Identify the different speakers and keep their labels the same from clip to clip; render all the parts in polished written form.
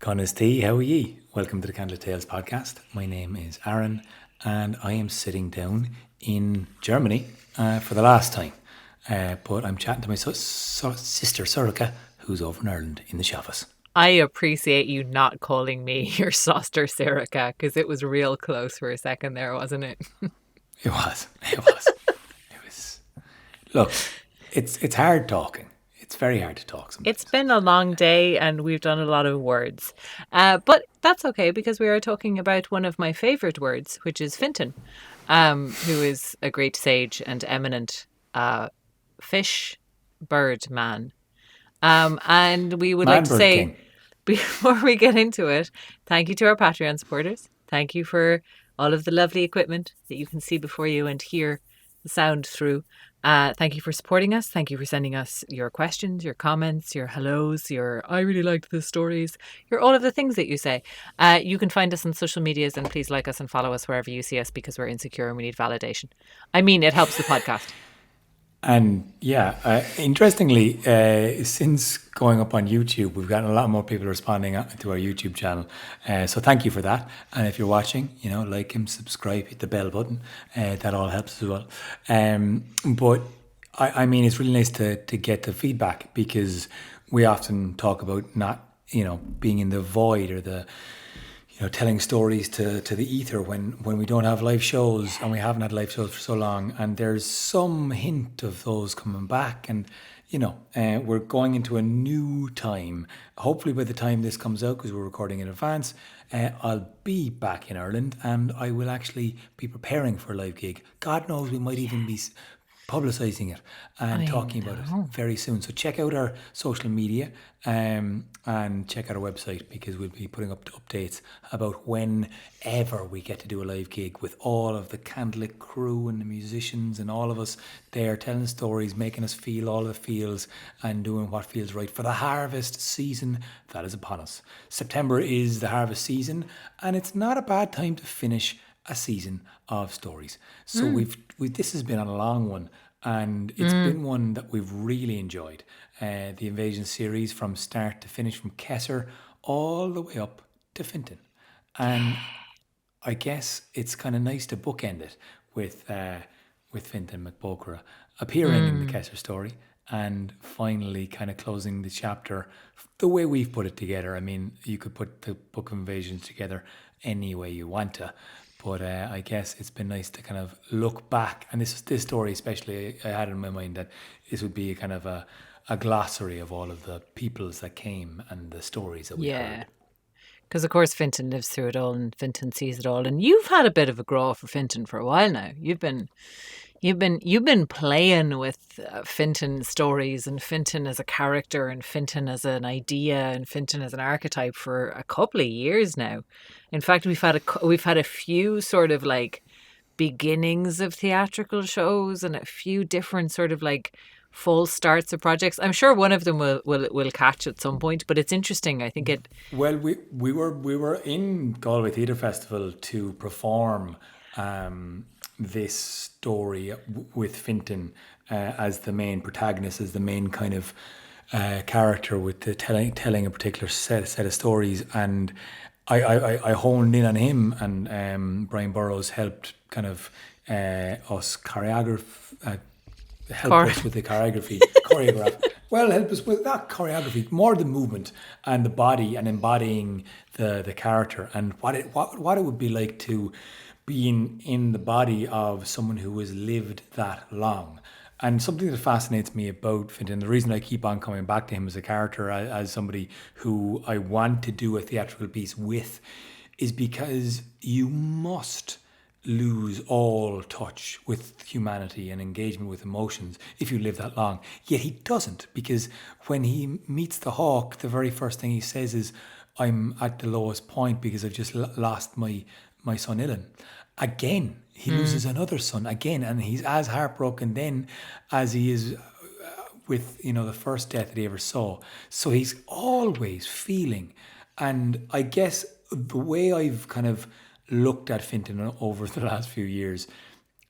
Speaker 1: Conas T, how are ye? Welcome to the Candlelit Tales Podcast. My name is Aaron, and I am sitting down in Germany for the last time. But I'm chatting to my sister Sorika, who's over in Ireland in the Shafas.
Speaker 2: I appreciate you not calling me your sister Serica, because it was real close for a second there, wasn't it?
Speaker 1: It was. It was. Look, it's hard talking. It's very hard to talk sometimes.
Speaker 2: It's been a long day and we've done a lot of words. But that's okay, because we are talking about one of my favourite words, which is Fintan, who is a great sage and eminent fish bird man. And we would like to say,
Speaker 1: King.
Speaker 2: Before we get into it, thank you to our Patreon supporters. Thank you for all of the lovely equipment that you can see before you and hear the sound through. Thank you for supporting us. Thank you for sending us your questions, your comments, your hellos, your I really liked the stories, your all of the things that you say. You can find us on social medias, and please like us and follow us wherever you see us, because we're insecure and we need validation. I mean, it helps the podcast.
Speaker 1: And yeah, interestingly, since going up on YouTube, we've gotten a lot more people responding to our YouTube channel. So thank you for that. And if you're watching, like him, subscribe, hit the bell button. That all helps as well. But I mean, it's really nice to get the feedback, because we often talk about not, being in the void or the telling stories to the ether when we don't have live shows, and we haven't had live shows for so long, and there's some hint of those coming back, and we're going into a new time. Hopefully by the time this comes out, because we're recording in advance, I'll be back in Ireland, and I will actually be preparing for a live gig. God knows, we might even be publicising it and talking about it very soon. So check out our social media and check out our website, because we'll be putting up updates about whenever we get to do a live gig with all of the Candlelit crew and the musicians and all of us there telling stories, making us feel all the feels and doing what feels right for the harvest season that is upon us. September is the harvest season, and it's not a bad time to finish a season of stories. So we've this has been a long one, and it's been one that we've really enjoyed. The Invasion series, from start to finish, from Kesser all the way up to Fintan. And I guess it's kind of nice to bookend it with Fintan MacBocra appearing in the Kesser story, and finally kind of closing the chapter the way we've put it together. I mean, you could put the Book of Invasions together any way you want to. But I guess it's been nice to kind of look back. And this story especially, I had in my mind that this would be a kind of a glossary of all of the peoples that came and the stories that we heard.
Speaker 2: Because of course Fintan lives through it all, and Fintan sees it all. And you've had a bit of a grow for Fintan for a while now. You've been playing with Fintan stories, and Fintan as a character, and Fintan as an idea, and Fintan as an archetype for a couple of years now. In fact, we've had a few sort of like beginnings of theatrical shows, and a few different sort of like full starts of projects. I'm sure one of them will catch at some point, but it's interesting. I think it.
Speaker 1: Well, we were in Galway Theatre Festival to perform this story with Fintan as the main protagonist, as the main kind of character, with the telling a particular set of stories. And I honed in on him, and Brian Burrows helped kind of us help us with the choreograph. Well, help us with that choreography, more the movement and the body, and embodying the character, and what it would be like to be in the body of someone who has lived that long. And something that fascinates me about Fintan, the reason I keep on coming back to him as a character, as somebody who I want to do a theatrical piece with, is because you must lose all touch with humanity and engagement with emotions if you live that long. Yet he doesn't, because when he meets the hawk, the very first thing he says is, I'm at the lowest point because I've just lost my son Ilan. Again, he loses another son again, and he's as heartbroken then as he is with the first death that he ever saw. So he's always feeling. And I guess the way I've kind of looked at Fintan over the last few years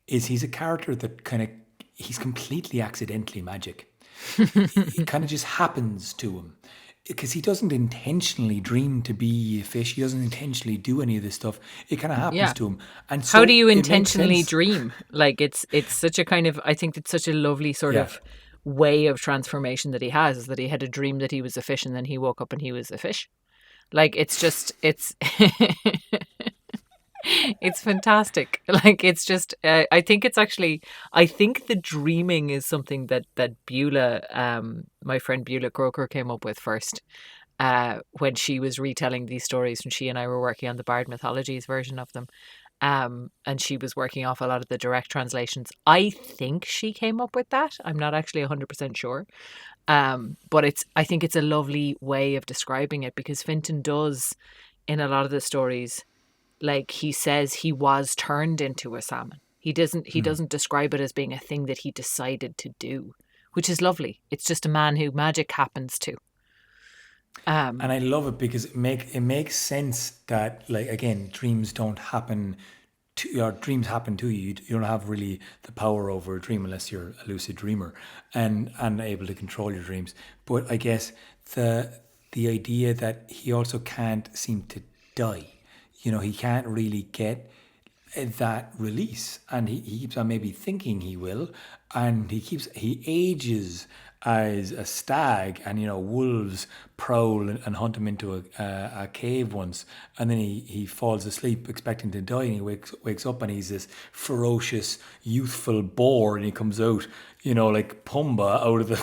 Speaker 1: is he's a character that he's completely accidentally magic. It kind of just happens to him. because he doesn't intentionally dream to be a fish. He doesn't intentionally do any of this stuff. It kind of happens to him. And so
Speaker 2: how do you
Speaker 1: it makes
Speaker 2: intentionally
Speaker 1: sense.
Speaker 2: dream? Like it's such a kind of, I think it's such a lovely sort of way of transformation that he has, is that he had a dream that he was a fish and then he woke up and he was a fish. Like it's just, it's it's fantastic. Like it's just, I think it's actually, I think the dreaming is something that Beulah, my friend Beulah Croker came up with first. When she was retelling these stories, when she and I were working on the Bard Mythologies version of them, and she was working off a lot of the direct translations. I think she came up with that. I'm not actually 100% sure. But I think it's a lovely way of describing it, because Fintan does, in a lot of the stories, like he says he was turned into a salmon. He doesn't describe it as being a thing that he decided to do, which is lovely. It's just a man who magic happens to.
Speaker 1: And I love it because it makes sense that, like, again, dreams don't happen to your dreams happen to you. You don't have really the power over a dream unless you're a lucid dreamer and able to control your dreams. But I guess the idea that he also can't seem to die. He can't really get that release, and he keeps on maybe thinking he will, and he ages as a stag, and wolves prowl and hunt him into a cave once, and then he falls asleep expecting to die, and he wakes up and he's this ferocious youthful boar, and he comes out like Pumbaa out of the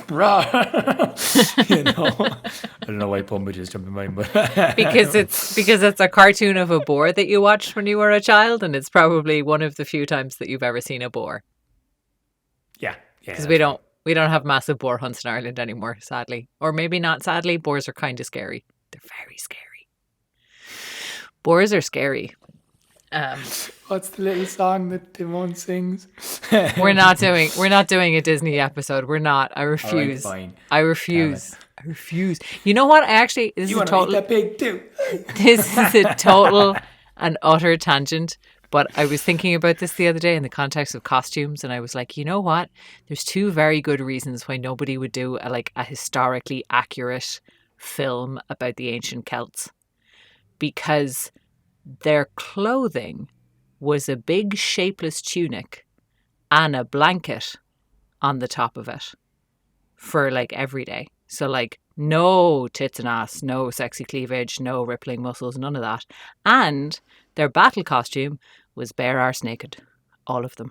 Speaker 1: I don't know why Pumbaa just jumped in my mind, but
Speaker 2: because it's a cartoon of a boar that you watched when you were a child, and it's probably one of the few times that you've ever seen a boar.
Speaker 1: Yeah,
Speaker 2: because we don't have massive boar hunts in Ireland anymore, sadly, or maybe not sadly. Boars are kind of scary. They're very scary. Boars are scary.
Speaker 1: What's the little song that Timon sings?
Speaker 2: We're not doing a Disney episode. We're not. I refuse.
Speaker 1: All right, fine.
Speaker 2: I refuse. I refuse. You know what?
Speaker 1: You want to eat that pig too?
Speaker 2: This is a total and utter tangent. But I was thinking about this the other day in the context of costumes, and I was like, you know what? There's two very good reasons why nobody would do a historically accurate film about the ancient Celts. Because their clothing was a big shapeless tunic and a blanket on the top of it for every day. So no tits and ass, no sexy cleavage, no rippling muscles, none of that. And their battle costume was bare arse naked. All of them.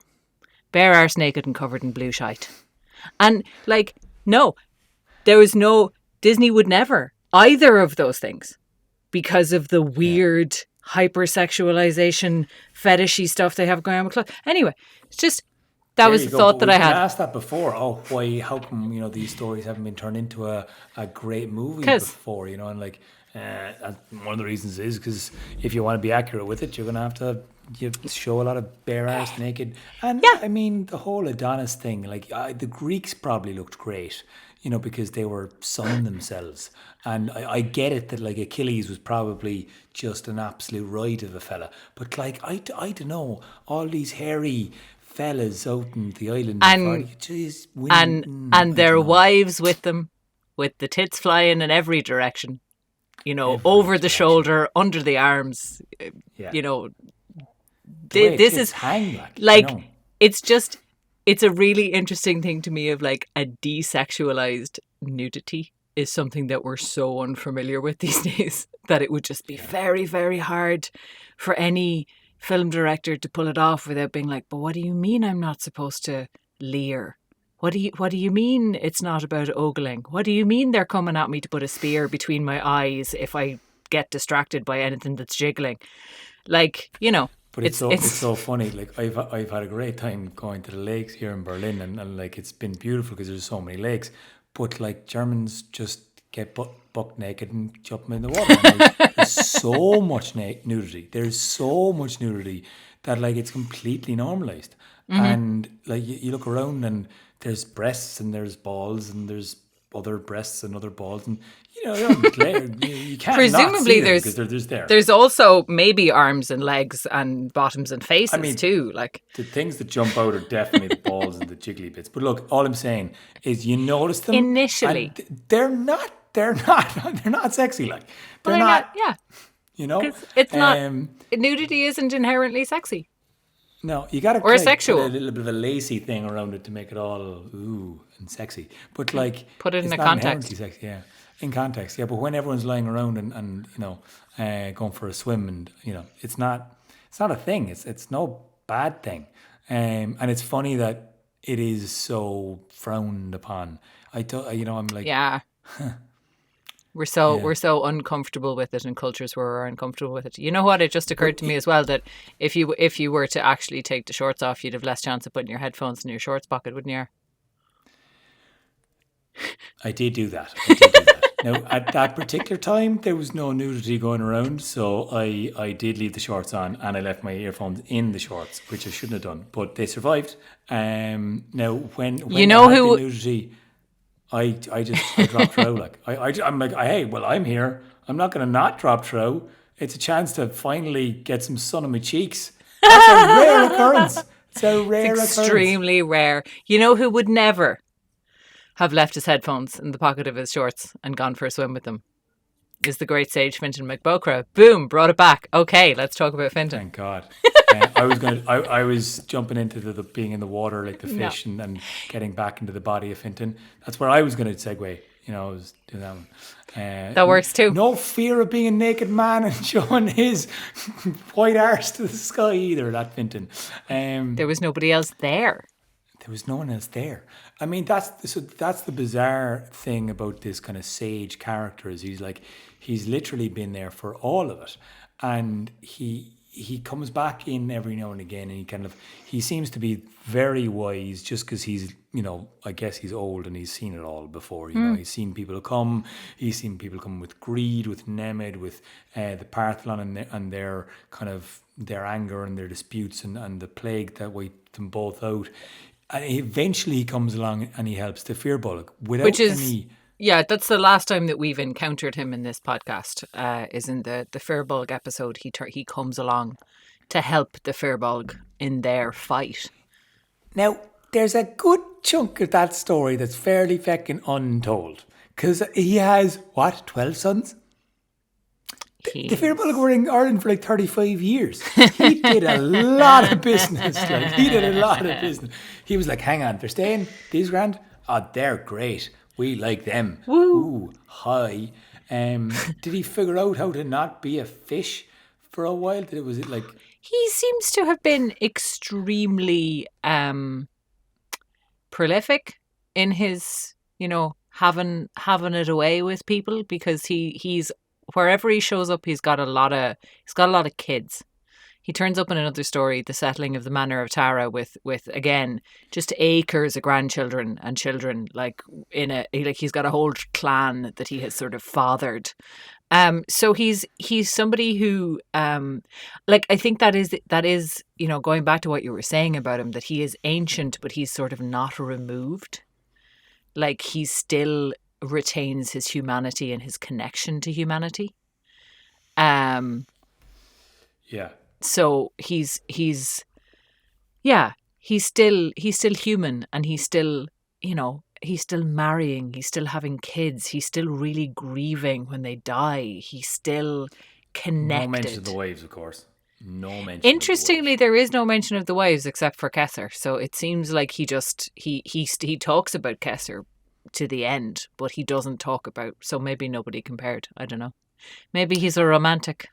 Speaker 2: Bare arse naked and covered in blue shite. And no, there was no, Disney would never, either of those things, because of the weird hypersexualization, fetishy stuff they have going on with clothes. Anyway, it's just, that was the thought that I had.
Speaker 1: I asked that before. Oh, why? How come these stories haven't been turned into a great movie before? And one of the reasons is because if you want to be accurate with it, you're going to have to show a lot of bare ass naked. And I mean, the whole Adonis thing, the Greeks probably looked great, because they were sunning themselves. And I get it that Achilles was probably just an absolute ride of a fella. But I don't know, all these hairy fellas out in the island
Speaker 2: and their wives with them, with the tits flying in every direction, over the shoulder, under the arms, this is it's a really interesting thing to me of a desexualized nudity is something that we're so unfamiliar with these days that it would just be very, very hard for any film director to pull it off without being but what do you mean I'm not supposed to leer? What do you mean it's not about ogling? What do you mean they're coming at me to put a spear between my eyes if I get distracted by anything that's jiggling?
Speaker 1: But it's so funny. I've had a great time going to the lakes here in Berlin, and it's been beautiful because there's so many lakes. But Germans just get buck naked and jump in the water. There's so much nudity. There's so much nudity that it's completely normalized. Mm-hmm. And you look around and there's breasts and there's balls and there's other breasts and other balls, and you can't
Speaker 2: presumably
Speaker 1: not see them because they're there.
Speaker 2: There's also maybe arms and legs and bottoms and faces too.
Speaker 1: The things that jump out are definitely the balls and the jiggly bits. But look, all I'm saying is you notice them
Speaker 2: initially.
Speaker 1: and they're not they're not they're not sexy. Like they're
Speaker 2: Well,
Speaker 1: not.
Speaker 2: yeah,
Speaker 1: You know,
Speaker 2: because it's not. Nudity isn't inherently sexy
Speaker 1: no, you got to
Speaker 2: or
Speaker 1: like put a
Speaker 2: sexual.
Speaker 1: little bit of a lacy thing around it to make it all ooh and sexy. But like,
Speaker 2: Put it in
Speaker 1: it's
Speaker 2: a
Speaker 1: not inherently
Speaker 2: context.
Speaker 1: sexy. Yeah, in context. Yeah, but when everyone's lying around and going for a swim and it's not a thing. It's no bad thing. And it's funny that it is so frowned upon. I don't. I'm like,
Speaker 2: Yeah.
Speaker 1: yeah.
Speaker 2: We're so uncomfortable with it in cultures where we're uncomfortable with it. You know what? It just occurred
Speaker 1: But
Speaker 2: to me as well that if you were to actually take the shorts off, you'd have less chance of putting your headphones in your shorts pocket, wouldn't you?
Speaker 1: I did do that. I did do that. Now, at that particular time, there was no nudity going around, so I did leave the shorts on and I left my earphones in the shorts, which I shouldn't have done, but they survived. Now, when
Speaker 2: You
Speaker 1: I
Speaker 2: know
Speaker 1: had the
Speaker 2: who?
Speaker 1: nudity, I dropped throw. Like I'm like, hey, well, I'm here. I'm not going to not drop throw. It's a chance to finally get some sun on my cheeks. That's a rare occurrence. It's a rare occurrence.
Speaker 2: Extremely rare. You know who would never have left his headphones in the pocket of his shorts and gone for a swim with them? Is the great sage Fintan McBocra. Boom, brought it back. Okay, let's talk about Fintan.
Speaker 1: Thank God. I was jumping into the being in the water like the fish and getting back into the body of Fintan. That's where I was going to segue. I was doing that one.
Speaker 2: That works too.
Speaker 1: No fear of being a naked man and showing his white arse to the sky either. That Fintan.
Speaker 2: There was nobody else there.
Speaker 1: There was no one else there. I mean, that's the bizarre thing about this kind of sage character is he's literally been there for all of it, and he comes back in every now and again, and he seems to be very wise just because he's I guess he's old and he's seen it all before. He's seen people come, with greed, with Nemed, with the Partholon and their kind of their anger and their disputes and the plague that wiped them both out. And eventually he comes along and he helps the Firbolg without
Speaker 2: Which is,
Speaker 1: any...
Speaker 2: yeah, that's the last time that we've encountered him in this podcast, is in the Firbolg episode. He comes along to help the Firbolg in their fight.
Speaker 1: Now, there's a good chunk of that story that's fairly feckin' untold. Because he has, 12 sons? The Firbolg were in Ireland for like 35 years. He did a lot of business. He was like, hang on, they're staying? These grand? Oh, they're great. We like them.
Speaker 2: Woo.
Speaker 1: Ooh, hi. Did he figure out how to not be a fish for a while? Was it like...
Speaker 2: He seems to have been extremely prolific in his, having it away with people, because he's wherever he shows up, he's got a lot of kids. He turns up in another story, the settling of the Manor of Tara, with again just acres of grandchildren and children, he's got a whole clan that he has sort of fathered. So he's somebody who I think that is going back to what you were saying about him, that he is ancient but he's sort of not removed. Like he still retains his humanity and his connection to humanity.
Speaker 1: Yeah.
Speaker 2: So he's still human, and he's still, he's still marrying, he's still having kids, he's still really grieving when they die. He's still connected.
Speaker 1: No mention of the wives, of course. No mention.
Speaker 2: Interestingly, there is no mention of the wives except for Kesser. So it seems like he talks about Kesser to the end, but he doesn't talk about. So maybe nobody compared. I don't know. Maybe he's a romantic.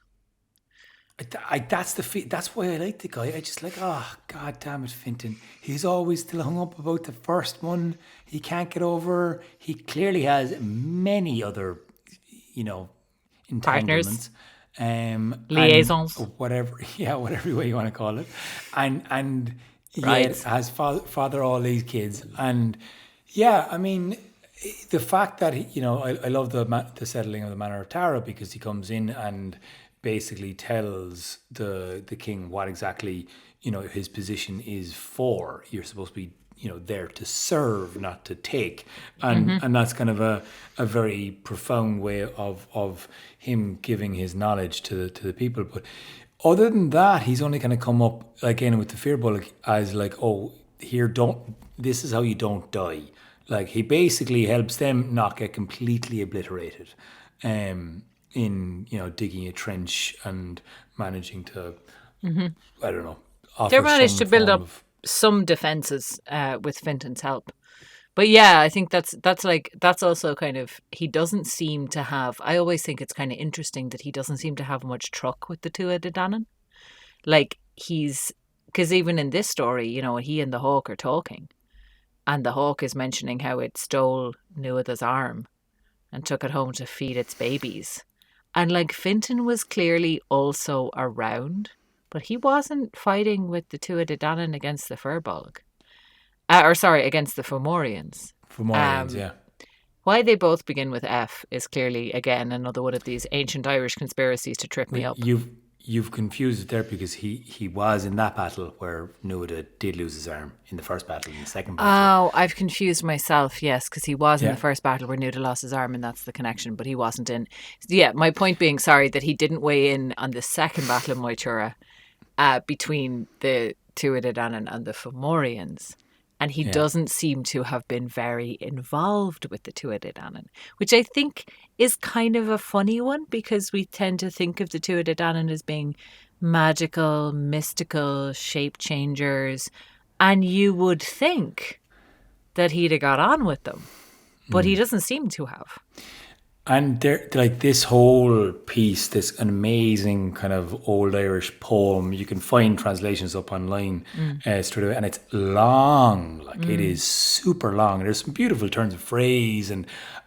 Speaker 1: That's why I like the guy. I just like, oh, God damn it, Fintan. He's always still hung up about the first one. He can't get over. He clearly has many other, entanglements.
Speaker 2: Liaisons.
Speaker 1: Whatever way you want to call it. And
Speaker 2: Right.
Speaker 1: has father all these kids. And yeah, I mean, the fact that, I love the settling of the Manor of Tara, because he comes in and basically tells the king what exactly his position is for. You're supposed to be there to serve, not to take, and that's kind of a very profound way of him giving his knowledge to the people. But other than that, he's only kind of come up again with the Firbolg as like, oh, this is how you don't die. Like he basically helps them not get completely obliterated, in digging a trench and managing to, I don't know,
Speaker 2: They
Speaker 1: offer
Speaker 2: managed
Speaker 1: some
Speaker 2: to build
Speaker 1: form
Speaker 2: up
Speaker 1: of.
Speaker 2: some defenses with Finton's help. But yeah, I think that's also kind of, he doesn't seem to have. I always think it's kind of interesting that he doesn't seem to have much truck with the Tuatha De Danann. Like because even in this story, he and the hawk are talking, and the hawk is mentioning how it stole Nuada's arm and took it home to feed its babies. And like Finton was clearly also around, but he wasn't fighting with the Tuatha De Danann against the Firbolg. Or sorry, against the Fomorians.
Speaker 1: Fomorians,
Speaker 2: Um,
Speaker 1: yeah.
Speaker 2: why they both begin with F is clearly, again, another one of these ancient Irish conspiracies to trip me
Speaker 1: But
Speaker 2: up.
Speaker 1: you've confused it there, because he was in that battle where Nuada did lose his arm in the first battle. In the second battle,
Speaker 2: Oh, I've confused myself, yes, because he was in the
Speaker 1: yeah,
Speaker 2: first battle where Nuda lost his arm, and that's the connection, but he wasn't in. Yeah, my point being, sorry, that he didn't weigh in on the second battle of Moitura between the Tuatha De Danann and the Fomorians. And he
Speaker 1: yeah.
Speaker 2: doesn't seem to have been very involved with the Tuatha De Danann, which I think is kind of a funny one, because we tend to think of the Tuatha De Danann as being magical, mystical, shape changers, and you would think that he'd have got on with them, but he doesn't seem to have.
Speaker 1: And there, like this whole piece, this amazing kind of old Irish poem, you can find translations up online straight away, and it's long. Like it is super long. There's some beautiful turns of phrase,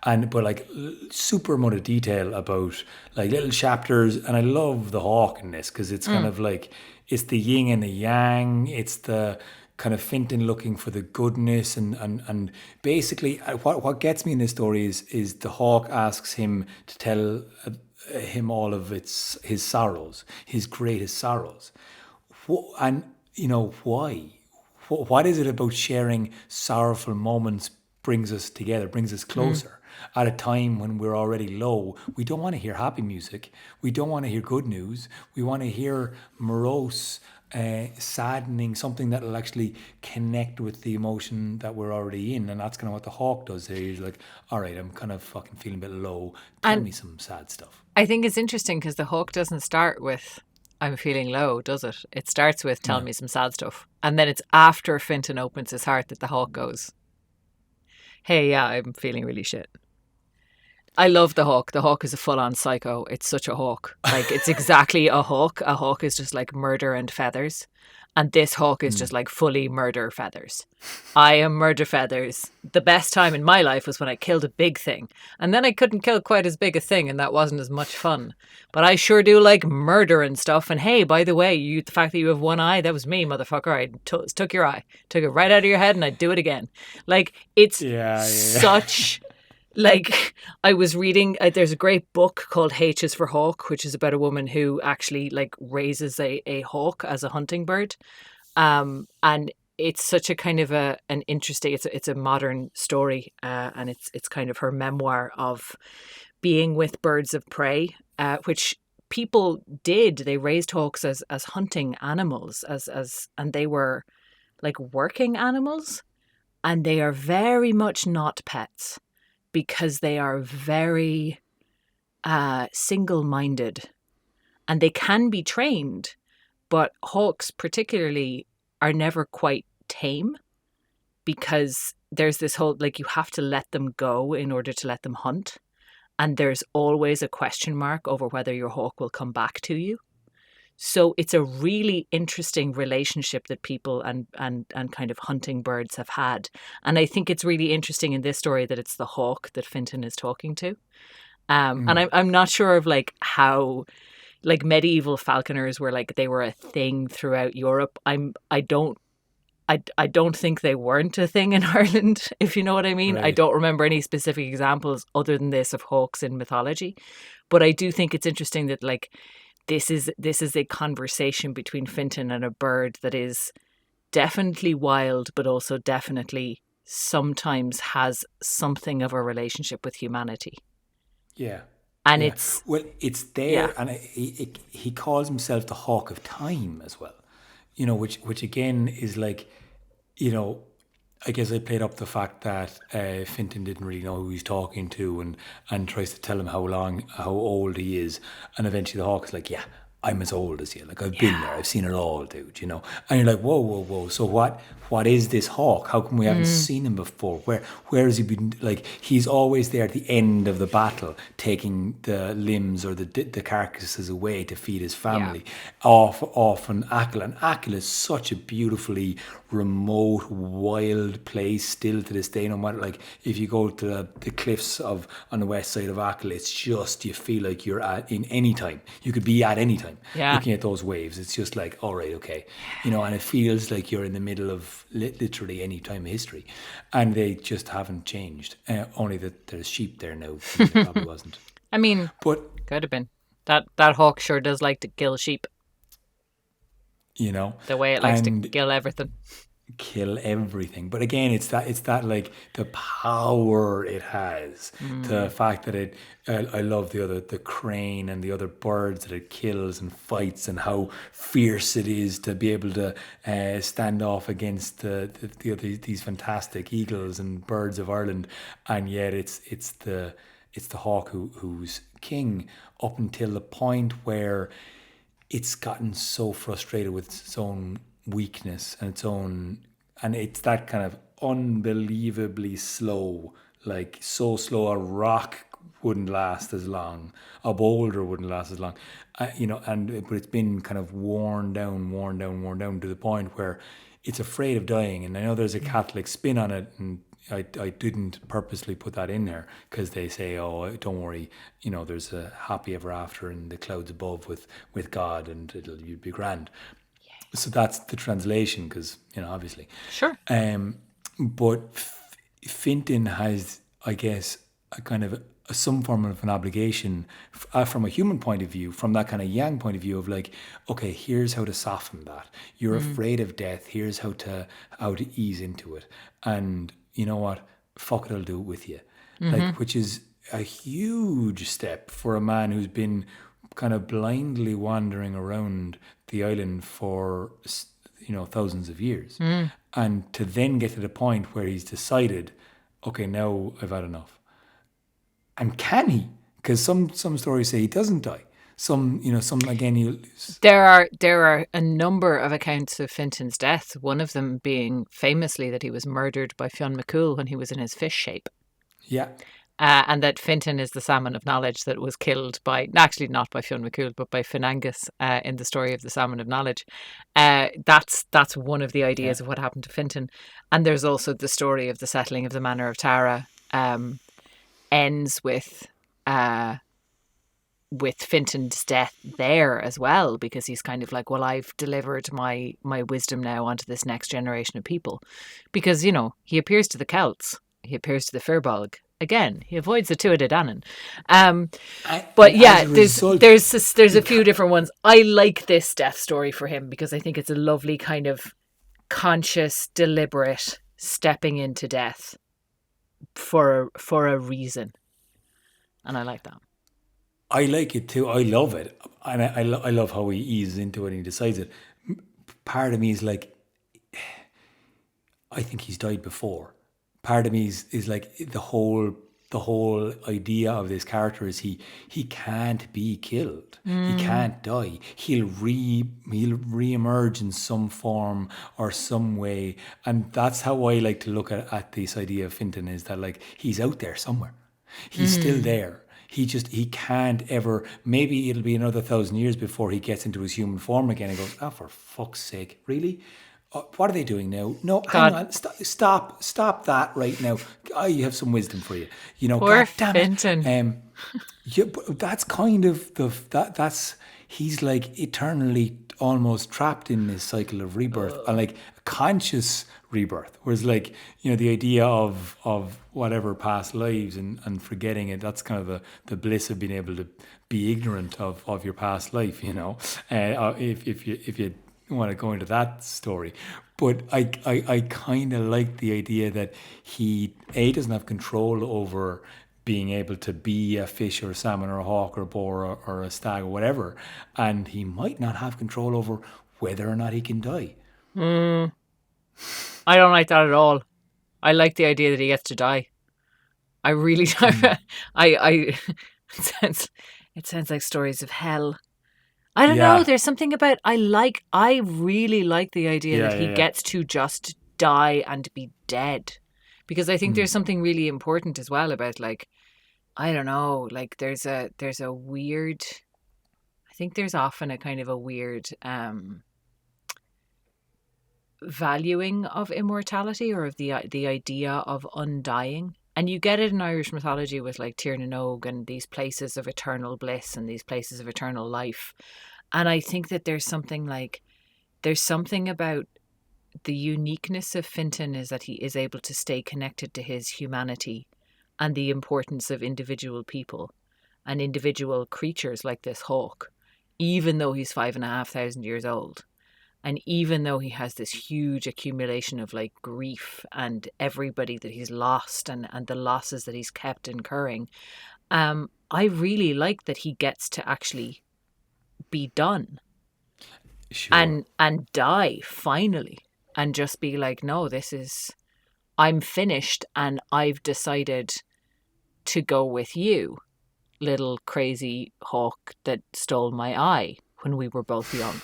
Speaker 1: but like super amount of detail about like little chapters. And I love the hawk in this, because it's kind of like it's the yin and the yang. It's the kind of Fintan looking for the goodness, and basically what gets me in this story is the hawk asks him to tell him all of his sorrows, his greatest sorrows, and why. What is it about sharing sorrowful moments brings us together, brings us closer at a time when we're already low? We don't want to hear happy music. We don't want to hear good news. We want to hear morose, saddening, something that will actually connect with the emotion that we're already in. And that's kind of what the hawk does there. He's like, all right, I'm kind of fucking feeling a bit low. Tell
Speaker 2: And
Speaker 1: me some sad stuff.
Speaker 2: I think it's interesting because the hawk doesn't start with "I'm feeling low," does it? It starts with "Tell
Speaker 1: No.
Speaker 2: me some sad stuff," and then it's after Fintan opens his heart that the hawk goes, "Hey, yeah, I'm feeling really shit." I love the hawk. The hawk is a full-on psycho. It's such a hawk. Like, it's exactly a hawk. A hawk is just like murder and feathers. And this hawk is just like fully murder feathers. I am murder feathers. The best time in my life was when I killed a big thing. And then I couldn't kill quite as big a thing, and that wasn't as much fun. But I sure do like murder and stuff. And hey, by the way, the fact that you have one eye, that was me, motherfucker. I took your eye. Took it right out of your head, and I'd do it again. Like, it's such... Like, I was reading, there's a great book called H is for Hawk, which is about a woman who actually like raises a hawk as a hunting bird. And it's such a kind of an interesting, it's a modern story. And it's kind of her memoir of being with birds of prey, which people did. They raised hawks as hunting animals, and they were like working animals, and they are very much not pets, because they are very single-minded, and they can be trained, but hawks particularly are never quite tame, because there's this whole, like, you have to let them go in order to let them hunt, and there's always a question mark over whether your hawk will come back to you. So it's a really interesting relationship that people and kind of hunting birds have had. And I think it's really interesting in this story that it's the hawk that Fintan is talking to. And I'm not sure of like how like medieval falconers were, like they were a thing throughout Europe. I don't think they weren't a thing in Ireland, if you know what I mean. I
Speaker 1: Right.
Speaker 2: don't remember any specific examples other than this of hawks in mythology. But I do think it's interesting that like this is a conversation between Fintan and a bird that is definitely wild, but also definitely sometimes has something of a relationship with humanity.
Speaker 1: Yeah.
Speaker 2: And
Speaker 1: Yeah.
Speaker 2: it's,
Speaker 1: Well, it's
Speaker 2: yeah.
Speaker 1: there, and he calls himself the Hawk of Time as well. Which again is like, you know, I guess I played up the fact that Fintan didn't really know who he's talking to, and tries to tell him how old he is, and eventually the hawk is like, yeah, I'm as old as you. Like, I've been there, I've seen it all, dude. And you're like, whoa, whoa, whoa. So what is this hawk? How come we haven't seen him before? Where has he been? Like, he's always there at the end of the battle, taking the limbs or the carcasses away to feed his family. Off on Achill, and Achill is such a beautifully remote, wild place still to this day. No matter, like, if you go to the cliffs on the west side of Achill, it's just, you feel like you're in any time. You could be at any time looking at those waves. It's just like, all right, okay, and it feels like you're in the middle of literally any time of history, and they just haven't changed. Only that there's sheep there now. There probably wasn't.
Speaker 2: I mean,
Speaker 1: but
Speaker 2: could have been. That hawk sure does like to kill sheep. The way it likes to kill everything.
Speaker 1: Kill everything. But again, it's that like the power it has, the fact that I love the crane and the other birds that it kills and fights, and how fierce it is to be able to stand off against these fantastic eagles and birds of Ireland. And yet it's the hawk who's king, up until the point where it's gotten so frustrated with its own weakness and it's that kind of unbelievably slow, like so slow a rock wouldn't last as long, a boulder wouldn't last as long, but it's been kind of worn down to the point where it's afraid of dying. And I know there's a Catholic spin on it, and I didn't purposely put that in there, because they say, oh, don't worry, there's a happy ever after in the clouds above with God, and you'd be grand. So that's the translation, because, obviously.
Speaker 2: Sure.
Speaker 1: But Fintan has, I guess, a kind of some form of an obligation from a human point of view, from that kind of yang point of view of like, okay, here's how to soften that. You're afraid of death. Here's how to ease into it. And you know what? Fuck it, I'll do it with you. Like, which is a huge step for a man who's been kind of blindly wandering around the island for thousands of years, and to then get to the point where he's decided, okay, now I've had enough. And can he? Because some stories say he doesn't die. Some again, he'll lose.
Speaker 2: There are a number of accounts of Fintan's death. One of them being famously that he was murdered by Fionn McCool when he was in his fish shape.
Speaker 1: Yeah.
Speaker 2: And that Fintan is the salmon of knowledge that was killed by, actually not by Fionn McCool, but by Finn Angus in the story of the salmon of knowledge. That's one of the ideas of what happened to Fintan. And there's also the story of the settling of the Manor of Tara, ends with Fintan's death there as well, because he's kind of like, well, I've delivered my wisdom now onto this next generation of people. Because, he appears to the Celts, he appears to the Firbolg. Again, he avoids the Tuatha Dé Danann. But yeah, there's a few different ones. I like this death story for him because I think it's a lovely kind of conscious, deliberate stepping into death for a reason, and I like that.
Speaker 1: I like it too. I love it, and I love how he eases into it and he decides it. Part of me is like, I think he's died before. Part of me is like the whole idea of this character is he can't be killed. He can't die. He'll re-emerge in some form or some way, and that's how I like to look at this idea of Fintan, is that like he's out there somewhere. He's still there. He can't ever. Maybe it'll be another 1,000 years before he gets into his human form again and goes, oh, for fuck's sake, really? What are they doing now? No, hang on. Stop that right now. I have some wisdom for you.
Speaker 2: Poor
Speaker 1: God damn
Speaker 2: Fintan.
Speaker 1: it. But that's kind of that's he's like eternally almost trapped in this cycle of rebirth, and like conscious rebirth. Whereas like, the idea of whatever past lives and forgetting it, that's kind of the bliss of being able to be ignorant of your past life, if you want to go into that story. But I kind of like the idea that he doesn't have control over being able to be a fish or a salmon or a hawk or a boar or a stag or whatever, and he might not have control over whether or not he can die.
Speaker 2: I don't like that at all. I like the idea that he gets to die. I really, I it sounds like stories of hell. I don't know.
Speaker 1: Yeah.
Speaker 2: There's something about, I really like the idea that he gets to just die and be dead. Because I think there's something really important as well about, like, I don't know, like there's a weird, I think there's often a kind of a weird valuing of immortality, or of the idea of undying. And you get it in Irish mythology with like Tír na nÓg and these places of eternal bliss and these places of eternal life. And I think that there's something about the uniqueness of Fintan, is that he is able to stay connected to his humanity and the importance of individual people and individual creatures like this hawk, even though he's 5,500 years old. And even though he has this huge accumulation of like grief and everybody that he's lost and the losses that he's kept incurring, I really like that he gets to actually be done.
Speaker 1: Sure.
Speaker 2: And die finally, and just be like, no, I'm finished, and I've decided to go with you, little crazy hawk that stole my eye when we were both young.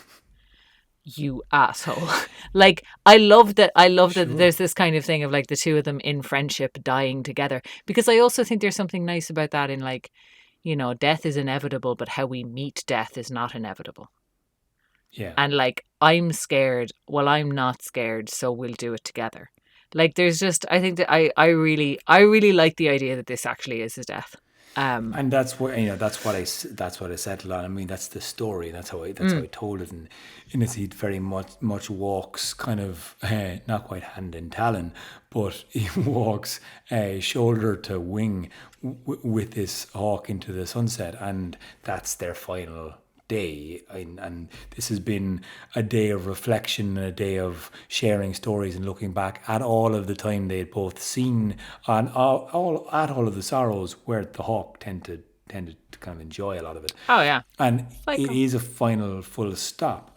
Speaker 2: You asshole. Like, I love that there's this kind of thing of like the two of them in friendship dying together, because I also think there's something nice about that in, like, you know, death is inevitable, but how we meet death is not inevitable.
Speaker 1: Yeah.
Speaker 2: And like, I'm scared, well, I'm not scared, so we'll do it together. Like, there's just, I think that I really like the idea that this actually is his death.
Speaker 1: And that's what that's what I settled on. I mean, that's the story. That's how I told it. And it's, he very much walks kind of not quite hand in talon, but he walks shoulder to wing with this hawk into the sunset, and that's their final day. And this has been a day of reflection and a day of sharing stories and looking back at all of the time they had both seen, and all of the sorrows where the hawk tended to kind of enjoy a lot of it.
Speaker 2: Oh yeah.
Speaker 1: And
Speaker 2: Like,
Speaker 1: it is a final full stop.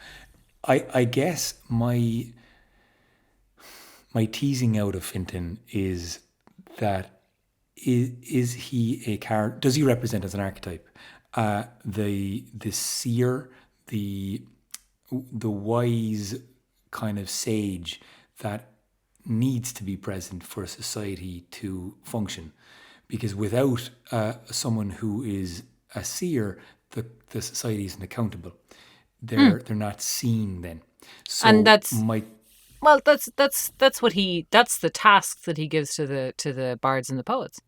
Speaker 1: I guess my teasing out of Fintan is that is he a character? Does he represent as an archetype the seer, the wise kind of sage that needs to be present for a society to function? Because without someone who is a seer, the society isn't accountable. They're not seen then. So,
Speaker 2: and that's well, that's the task that he gives to the bards and the poets.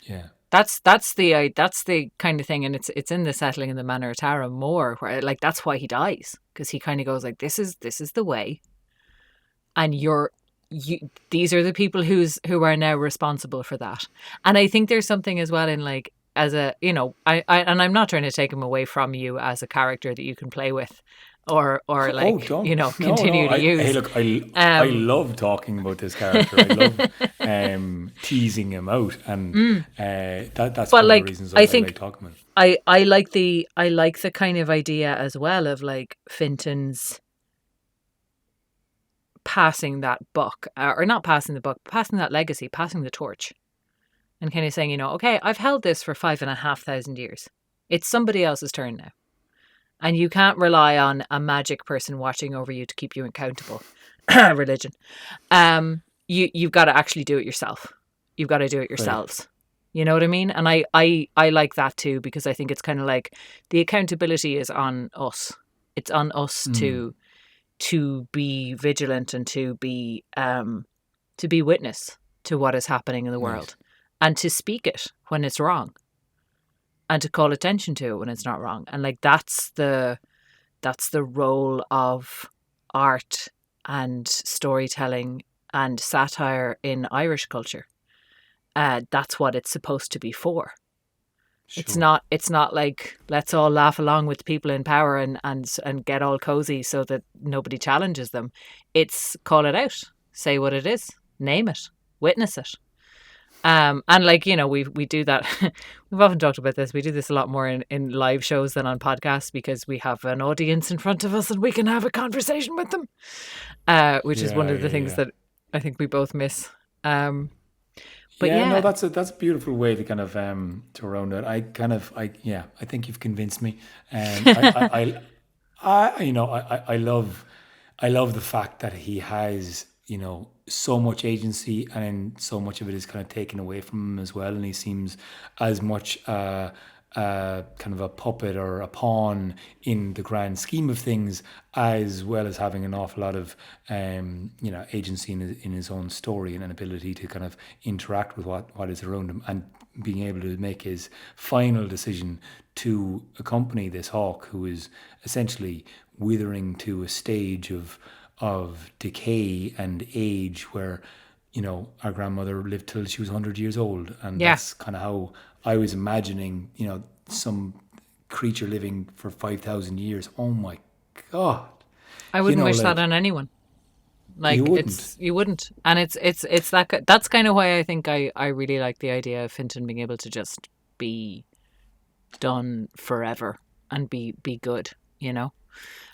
Speaker 1: Yeah.
Speaker 2: That's the kind of thing, and it's in the Settling in the Manor of Tara more, where like that's why he dies, because he kind of goes like, this is the way, and these are the people who are now responsible for that. And I think there's something as well in, like, as a, you know, and I'm not trying to take him away from you as a character that you can play with, or like, you know, continue to use.
Speaker 1: Hey, look, I love talking about this character. I love teasing him out, and that's one of the reasons I like talking about him.
Speaker 2: I like the kind of idea as well of like Fintan's passing that buck, or not passing the buck, passing that legacy, passing the torch, and kind of saying, you know, okay, I've held this for 5,500 years. It's somebody else's turn now. And you can't rely on a magic person watching over you to keep you accountable. Religion. You've got to actually do it yourself. You've got to do it yourselves. Right. You know what I mean? And I like that too, because I think it's kind of like the accountability is on us. It's on us to be vigilant and to be witness to what is happening in the world, and to speak it when it's wrong, and to call attention to it when it's not wrong. And like, that's the role of art and storytelling and satire in Irish culture. That's what it's supposed to be for. Sure. It's not like, let's all laugh along with people in power and get all cozy so that nobody challenges them. It's call it out, say what it is, name it, witness it. And like, you know, we do that. We've often talked about this. We do this a lot more in live shows than on podcasts, because we have an audience in front of us and we can have a conversation with them, which is one of the things that I think we both miss But
Speaker 1: Yeah, no,
Speaker 2: yeah,
Speaker 1: that's a beautiful way to kind of to round it. I think you've convinced me. You know, I love the fact that he has, you know, so much agency, and then so much of it is kind of taken away from him as well, and he seems as much kind of a puppet or a pawn in the grand scheme of things, as well as having an awful lot of you know, agency in his own story and an ability to kind of interact with what is around him, and being able to make his final decision to accompany this hawk who is essentially withering to a stage of decay and age where, you know, our grandmother lived till she was 100 years old, and
Speaker 2: yeah.
Speaker 1: that's kind of how I was imagining, you know, some creature living for 5,000 years. Oh my god.
Speaker 2: I
Speaker 1: You
Speaker 2: wouldn't
Speaker 1: know,
Speaker 2: wish that
Speaker 1: like,
Speaker 2: on anyone.
Speaker 1: you
Speaker 2: Like
Speaker 1: wouldn't.
Speaker 2: it's you wouldn't, and it's that's kind of why I think I really like the idea of Finton being able to just be done forever and be good, you know,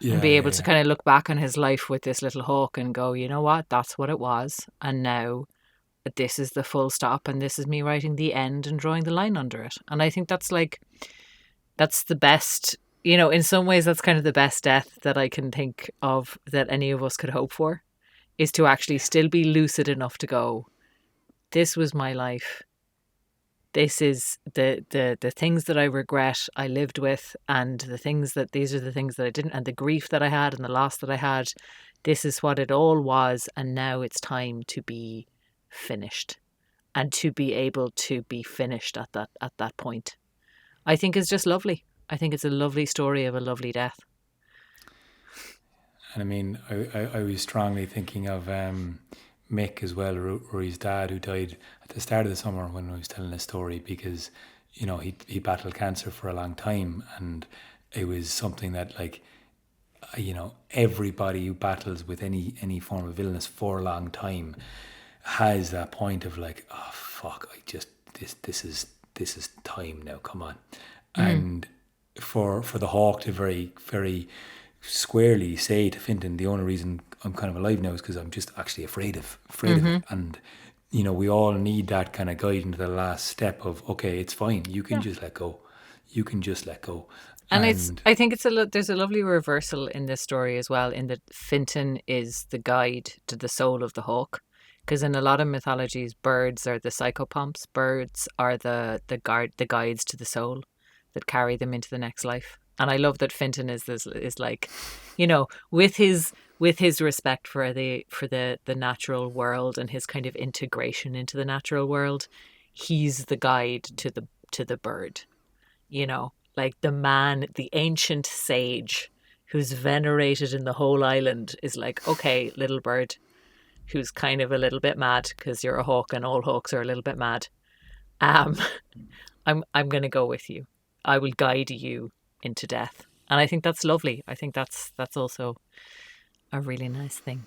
Speaker 2: and
Speaker 1: Yeah,
Speaker 2: be
Speaker 1: yeah,
Speaker 2: able to
Speaker 1: yeah.
Speaker 2: kind of look back on his life with this little hawk and go, you know what, that's what it was, and now this is the full stop, and this is me writing the end and drawing the line under it. And I think that's like that's the best. You know, in some ways, that's kind of the best death that I can think of that any of us could hope for, is to actually still be lucid enough to go, this was my life. This is the things that I regret I lived with, and the things that these are the things that I didn't, and the grief that I had and the loss that I had. This is what it all was, and now it's time to be finished, and to be able to be finished at that point. I think is just lovely. I think it's a lovely story of a lovely death.
Speaker 1: And I mean, I was strongly thinking of Mick as well, Rory's dad, who died at the start of the summer when I was telling this story, because, you know, he battled cancer for a long time, and it was something that, like, you know, everybody who battles with any form of illness for a long time has that point of like, oh fuck, I just this is time now, come on.
Speaker 2: Mm.
Speaker 1: And for the hawk to very squarely say to Finton, the only reason I'm kind of alive now is because I'm just actually afraid of it. And, you know, we all need that kind of guide into the last step of, okay, it's fine, you can
Speaker 2: Yeah.
Speaker 1: just let go, you can just let go.
Speaker 2: And it's,
Speaker 1: And
Speaker 2: I think there's a lovely reversal in this story as well, in that Finton is the guide to the soul of the hawk. Because in a lot of mythologies, birds are the psychopomps. Birds are the guides to the soul that carry them into the next life. And I love that Finton is like, you know, with his respect for the natural world and his kind of integration into the natural world, he's the guide to the bird, you know, like the man, the ancient sage who's venerated in the whole island is like, okay, little bird, who's kind of a little bit mad because you're a hawk and all hawks are a little bit mad. Um, I'm going to go with you. I will guide you into death, and I think that's lovely. I think that's also a really nice thing.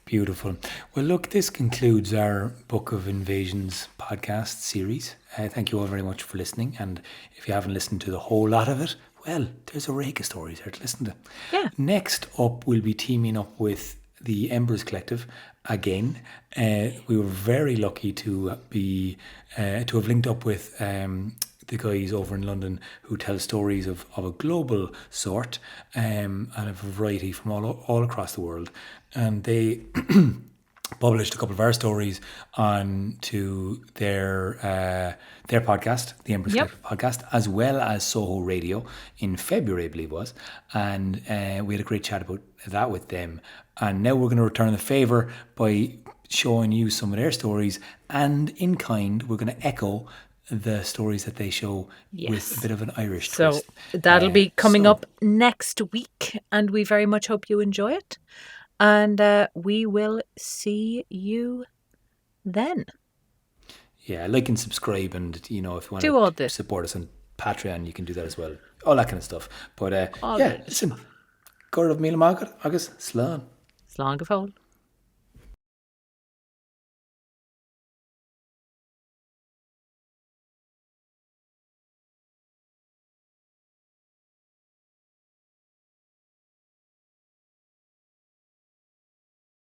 Speaker 1: beautiful. Well, look, this concludes our Book of Invasions podcast series. Thank you all very much for listening. And if you haven't listened to the whole lot of it, well, there's a rake of stories there to listen to.
Speaker 2: Yeah.
Speaker 1: Next up, we'll be teaming up with the Embers Collective again. We were very lucky to have linked up with the guys over in London who tell stories of a global sort, and a variety from all across the world. And they published a couple of our stories on to their podcast, the Empress
Speaker 2: Yep.
Speaker 1: Collective podcast, as well as Soho Radio in February, I believe it was. And we had a great chat about that with them. And now we're going to return the favour by showing you some of their stories, and in kind, we're going to echo the stories that they show with a
Speaker 2: Yes.
Speaker 1: bit of an Irish
Speaker 2: So
Speaker 1: twist.
Speaker 2: that'll be coming
Speaker 1: So
Speaker 2: up next week, and we very much hope you enjoy it. And we will see you then.
Speaker 1: yeah, like and subscribe, and, you know, if you want
Speaker 2: Do all
Speaker 1: to
Speaker 2: this.
Speaker 1: support us on Patreon, you can do that as well. All that kind of stuff. But
Speaker 2: All
Speaker 1: yeah,
Speaker 2: good
Speaker 1: listen,
Speaker 2: stuff.
Speaker 1: go to Mila Margaret, August, Slán.
Speaker 2: Slán go fóill.